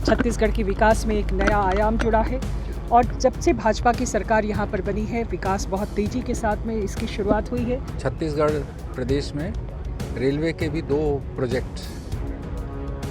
छत्तीसगढ़ के विकास में एक नया आयाम जुड़ा है और जब से भाजपा की सरकार यहाँ पर बनी है विकास बहुत तेज़ी के साथ में इसकी शुरुआत हुई है। छत्तीसगढ़ प्रदेश में रेलवे के भी 2 प्रोजेक्ट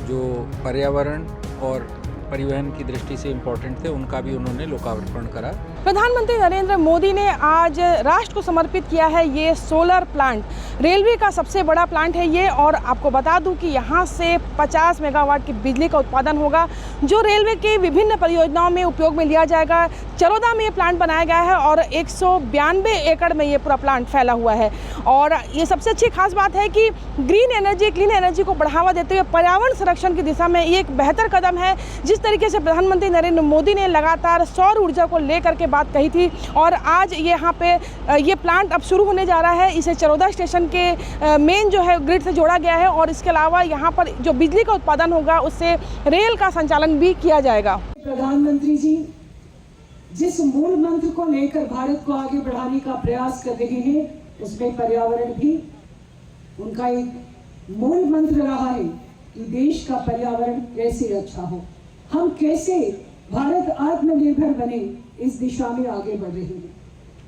जो पर्यावरण और परिवहन की दृष्टि से इम्पोर्टेंट थे उनका भी उन्होंने लोकार्पण करा। प्रधानमंत्री नरेंद्र मोदी ने आज राष्ट्र को समर्पित किया है ये सोलर प्लांट। रेलवे का सबसे बड़ा प्लांट है ये और आपको बता दूं कि यहाँ से 50 मेगावाट की बिजली का उत्पादन होगा जो रेलवे के विभिन्न परियोजनाओं में उपयोग में लिया जाएगा। चरोदा में ये प्लांट बनाया गया है और 192 एकड़ में ये पूरा प्लांट फैला हुआ है। और ये सबसे अच्छी खास बात है कि ग्रीन एनर्जी, क्लीन एनर्जी को बढ़ावा देते हुए पर्यावरण संरक्षण की दिशा में ये एक बेहतर कदम है। जिस तरीके से प्रधानमंत्री नरेंद्र मोदी ने लगातार सौर ऊर्जा को लेकर के बात कही थी और आज यहाँ पे ये प्लांट अब शुरू होने जा रहा है। इसे चरोदा स्टेशन के मेन जो है ग्रिड से जोड़ा गया है और इसके अलावा यहाँ पर जो बिजली का उत्पादन होगा उससे रेल का संचालन भी किया जाएगा। प्रधानमंत्री जी जिस मूल मंत्र को लेकर भारत को आगे बढ़ाने का प्रयास कर रहे हैं उसमें पर्यावरण भी उनका एक मूल मंत्र रहा है कि देश का पर्यावरण कैसे अच्छा हो, हम कैसे भारत आत्मनिर्भर बने, इस दिशा में आगे बढ़ रहे हैं।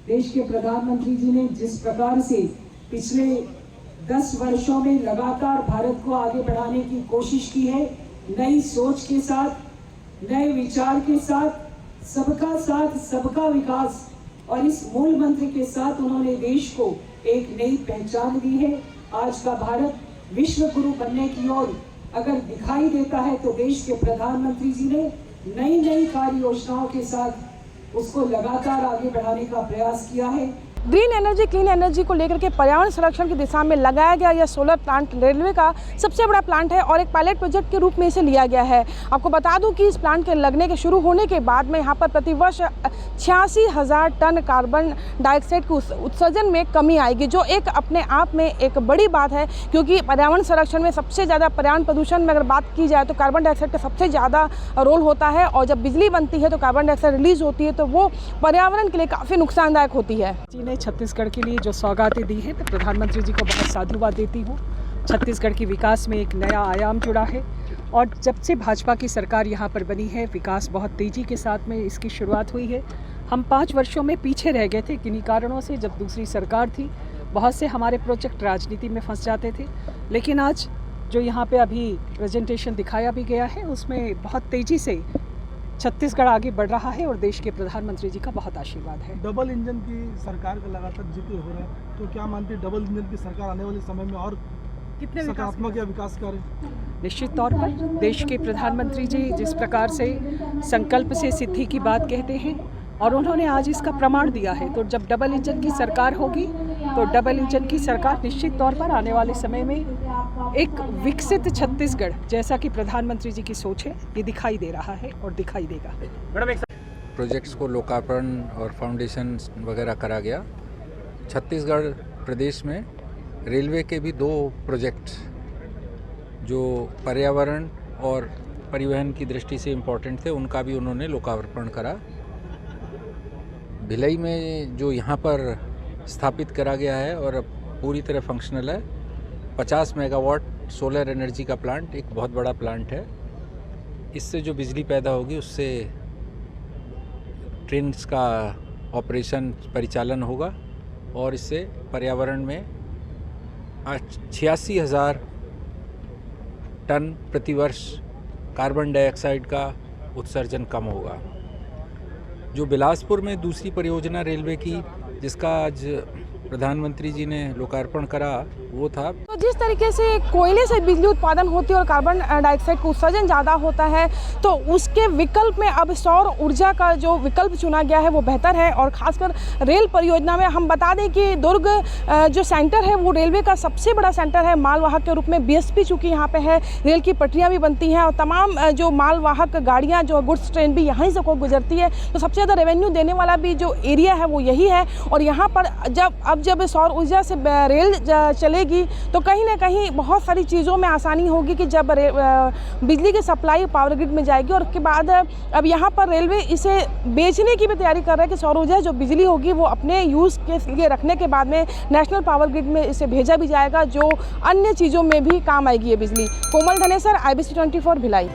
देश के प्रधानमंत्री जी ने जिस प्रकार से पिछले 10 वर्षों में लगातार भारत को आगे बढ़ाने की कोशिश की है, नई सोच के साथ, नए विचार के साथ, सबका साथ सबका विकास और इस मूल मंत्र के साथ उन्होंने देश को एक नई पहचान दी है। आज का भारत विश्व गुरु बनने की ओर अगर दिखाई देता है तो देश के प्रधानमंत्री जी ने नई नई कार्य योजनाओं के साथ उसको लगातार आगे बढ़ाने का प्रयास किया है। ग्रीन एनर्जी, क्लीन एनर्जी को लेकर के पर्यावरण संरक्षण की दिशा में लगाया गया यह सोलर प्लांट रेलवे का सबसे बड़ा प्लांट है और एक पायलट प्रोजेक्ट के रूप में इसे लिया गया है। आपको बता दूं कि इस प्लांट के लगने के शुरू होने के बाद में यहाँ पर प्रतिवर्ष 86,000 टन कार्बन डाइऑक्साइड के उत्सर्जन में कमी आएगी, जो एक अपने आप में एक बड़ी बात है क्योंकि पर्यावरण संरक्षण में सबसे ज़्यादा पर्यावरण प्रदूषण में अगर बात की जाए तो कार्बन डाइऑक्साइड का सबसे ज़्यादा रोल होता है और जब बिजली बनती है तो कार्बन डाइऑक्साइड रिलीज होती है तो वो पर्यावरण के लिए काफ़ी नुकसानदायक होती है। छत्तीसगढ़ के लिए जो सौगातें दी है तो प्रधानमंत्री जी को बहुत साधुवाद देती हूँ। छत्तीसगढ़ के विकास में एक नया आयाम जुड़ा है और जब से भाजपा की सरकार यहाँ पर बनी है विकास बहुत तेज़ी के साथ में इसकी शुरुआत हुई है। हम 5 वर्षों में पीछे रह गए थे किन्हीं कारणों से, जब दूसरी सरकार थी बहुत से हमारे प्रोजेक्ट राजनीति में फंस जाते थे, लेकिन आज जो यहाँ पे अभी प्रेजेंटेशन दिखाया भी गया है उसमें बहुत तेज़ी से छत्तीसगढ़ आगे बढ़ रहा है और देश के प्रधानमंत्री जी का बहुत आशीर्वाद है। डबल इंजन की सरकार का लगातार जिक्र हो रहा है, तो क्या मानते हैं डबल इंजन की सरकार आने वाले समय में और कितने सकारात्मक या विकास करे? निश्चित तौर पर देश के प्रधानमंत्री जी जिस प्रकार से संकल्प से सिद्धि की बात कहते हैं और उन्होंने आज इसका प्रमाण दिया है, तो जब डबल इंजन की सरकार होगी तो डबल इंजन की सरकार निश्चित तौर पर आने वाले समय में एक विकसित छत्तीसगढ़ जैसा कि प्रधानमंत्री जी की सोच है ये दिखाई दे रहा है और दिखाई देगा। प्रोजेक्ट्स को लोकार्पण और फाउंडेशन वगैरह करा गया। छत्तीसगढ़ प्रदेश में रेलवे के भी 2 प्रोजेक्ट जो पर्यावरण और परिवहन की दृष्टि से इम्पोर्टेंट थे उनका भी उन्होंने लोकार्पण करा। भिलाई में जो यहाँ पर स्थापित करा गया है और अब पूरी तरह फंक्शनल है, 50 मेगावाट सोलर एनर्जी का प्लांट एक बहुत बड़ा प्लांट है। इससे जो बिजली पैदा होगी उससे ट्रेन्स का ऑपरेशन परिचालन होगा और इससे पर्यावरण में 86,000 टन प्रतिवर्ष कार्बन डाइऑक्साइड का उत्सर्जन कम होगा। जो बिलासपुर में दूसरी परियोजना रेलवे की जिसका आज प्रधानमंत्री जी ने लोकार्पण करा वो था। तो जिस तरीके से कोयले से बिजली उत्पादन होती है और कार्बन डाइऑक्साइड का उत्सर्जन ज़्यादा होता है तो उसके विकल्प में अब सौर ऊर्जा का जो विकल्प चुना गया है वो बेहतर है। और खासकर रेल परियोजना में हम बता दें कि दुर्ग जो सेंटर है वो रेलवे का सबसे बड़ा सेंटर है मालवाहक के रूप में। बीएसपी चूँकि यहाँ पे है, रेल की पटरियाँ भी बनती हैं और तमाम जो मालवाहक गाड़ियाँ जो गुड्स ट्रेन भी यहीं से को गुजरती है, तो सबसे ज़्यादा रेवेन्यू देने वाला भी जो एरिया है वो यही है। और यहाँ पर जब सौर ऊर्जा से रेल चलेगी तो कहीं ना कहीं बहुत सारी चीज़ों में आसानी होगी कि जब बिजली की सप्लाई पावर ग्रिड में जाएगी और उसके बाद अब यहाँ पर रेलवे इसे बेचने की भी तैयारी कर रहा है कि सौर ऊर्जा जो बिजली होगी वो अपने यूज़ के लिए रखने के बाद में नेशनल पावर ग्रिड में इसे भेजा भी जाएगा जो अन्य चीज़ों में भी काम आएगी ये बिजली। कोमल धनेसर, IBC 24 भिलाई।